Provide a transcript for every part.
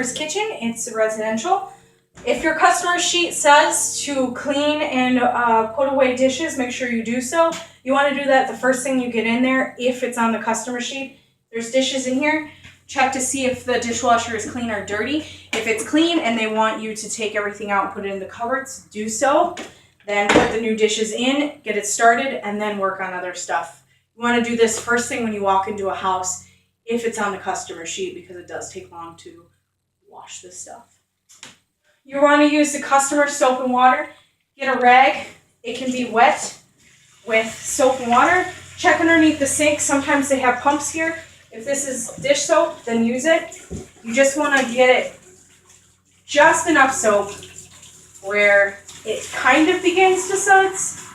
kitchen, it's residential. If your customer sheet says to clean and put away dishes, make sure you do so. You want to do that the first thing you get in there if it's on the customer sheet. There's dishes in here. Check to see if the dishwasher is clean or dirty. If it's clean and they want you to take everything out and put it in the cupboards, do so. Then put the new dishes in, get it started, and then work on other stuff. You want to do this first thing when you walk into a house if it's on the customer sheet because it does take long to wash this stuff. You want to use the customer soap and water. Get a rag. It can be wet with soap and water. Check underneath the sink. Sometimes they have pumps here. If this is dish soap, then use it. You just want to get it just enough soap where it kind of begins to suds,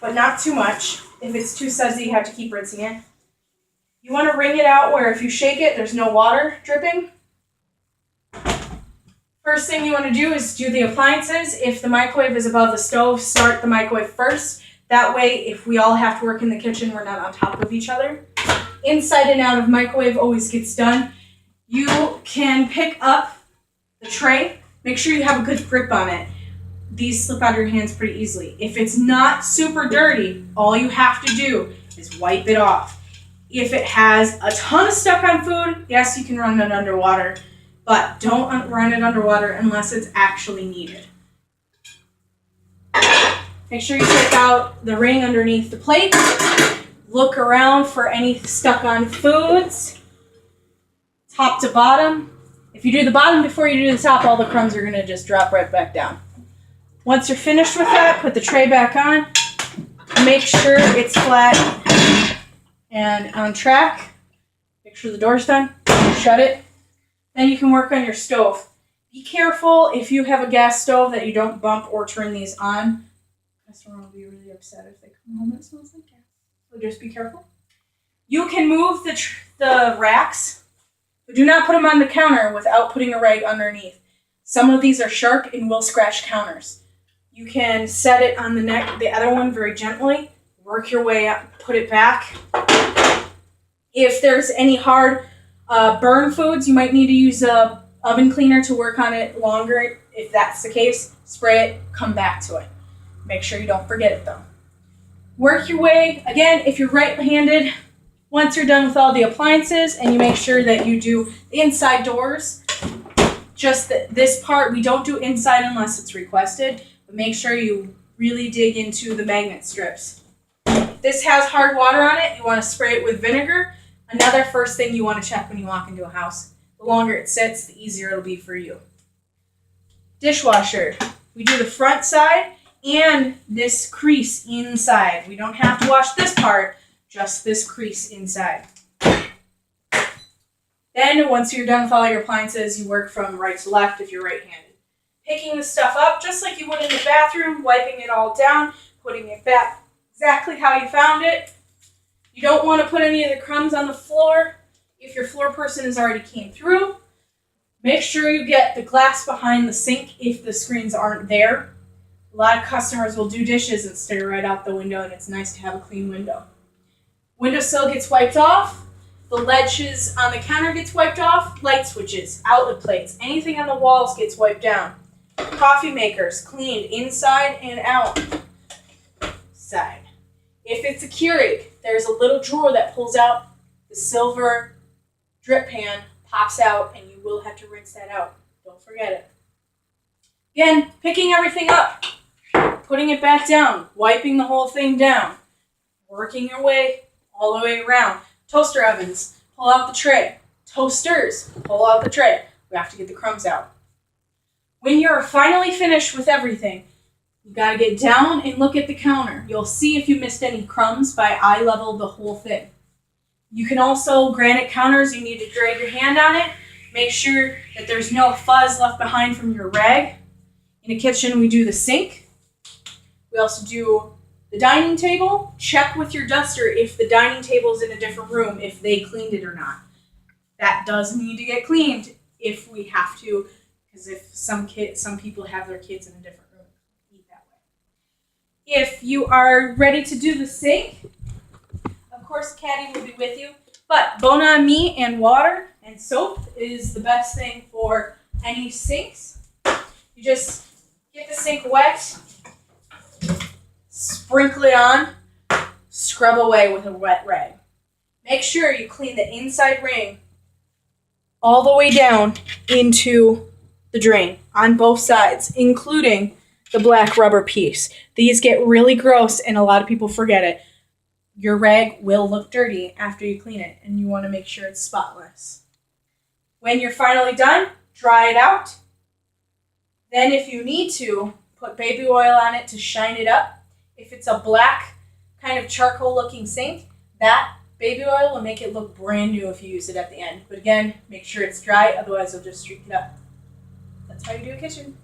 but not too much. If it's too sudsy, you have to keep rinsing it. You want to wring it out where if you shake it, there's no water dripping. First thing you want to do is do the appliances. If the microwave is above the stove, start the microwave first. That way, if we all have to work in the kitchen, we're not on top of each other. Inside and out of microwave always gets done. You can pick up the tray. Make sure you have a good grip on it. These slip out of your hands pretty easily. If it's not super dirty, all you have to do is wipe it off. If it has a ton of stuck on food, yes, you can run it underwater, but don't run it underwater unless it's actually needed. Make sure you take out the ring underneath the plate. Look around for any stuck on foods, top to bottom. If you do the bottom before you do the top, all the crumbs are going to just drop right back down. Once you're finished with that, put the tray back on. Make sure it's flat and on track. Make sure the door's done. Shut it. Then you can work on your stove. Be careful if you have a gas stove that you don't bump or turn these on. The customer will be really upset if they come home and it smells like gas. So just be careful. You can move the racks, but do not put them on the counter without putting a rag underneath. Some of these are sharp and will scratch counters. You can set it on the neck, the other one very gently. Work your way up, put it back. If there's any hard burn foods, you might need to use a oven cleaner to work on it longer. If that's the case, spray it, come back to it. Make sure you don't forget it though. Work your way, again, if you're right-handed, once you're done with all the appliances and you make sure that you do the inside doors, just this part, we don't do inside unless it's requested, but make sure you really dig into the magnet strips. If this has hard water on it, you want to spray it with vinegar. Another first thing you want to check when you walk into a house. The longer it sits, the easier it'll be for you. Dishwasher. We do the front side and this crease inside. We don't have to wash this part, just this crease inside. Then, once you're done with all your appliances, you work from right to left if you're right-handed. Picking the stuff up just like you would in the bathroom, wiping it all down, putting it back exactly how you found it. You don't want to put any of the crumbs on the floor. If your floor person has already came through, make sure you get the glass behind the sink if the screens aren't there. A lot of customers will do dishes and stare right out the window, and it's nice to have a clean window. Windowsill gets wiped off. The ledges on the counter gets wiped off. Light switches, outlet plates, anything on the walls gets wiped down. Coffee makers cleaned inside and out. Side. If it's a Keurig, there's a little drawer that pulls out. The silver drip pan pops out, and you will have to rinse that out. Don't forget it. Again, picking everything up, putting it back down, wiping the whole thing down, working your way all the way around. Toaster ovens, pull out the tray. Toasters, pull out the tray. We have to get the crumbs out. When you're finally finished with everything, you gotta get down and look at the counter. You'll see if you missed any crumbs by eye level the whole thing. You can also, granite counters, you need to drag your hand on it. Make sure that there's no fuzz left behind from your rag. In a kitchen, we do the sink. We also do the dining table. Check with your duster if the dining table is in a different room, if they cleaned it or not. That does need to get cleaned if we have to, because if some people have their kids in a different room, eat that way. If you are ready to do the sink, of course, Caddy will be with you. But Bon Ami and water and soap is the best thing for any sinks. You just get the sink wet, sprinkle it on, scrub away with a wet rag. Make sure you clean the inside ring all the way down into the drain on both sides, including the black rubber piece. These get really gross and a lot of people forget it. Your rag will look dirty after you clean it, and you want to make sure it's spotless. When you're finally done, dry it out. Then if you need to, put baby oil on it to shine it up. If it's a black kind of charcoal looking sink, that baby oil will make it look brand new if you use it at the end. But again, make sure it's dry, otherwise it'll just streak it up. That's how you do a kitchen.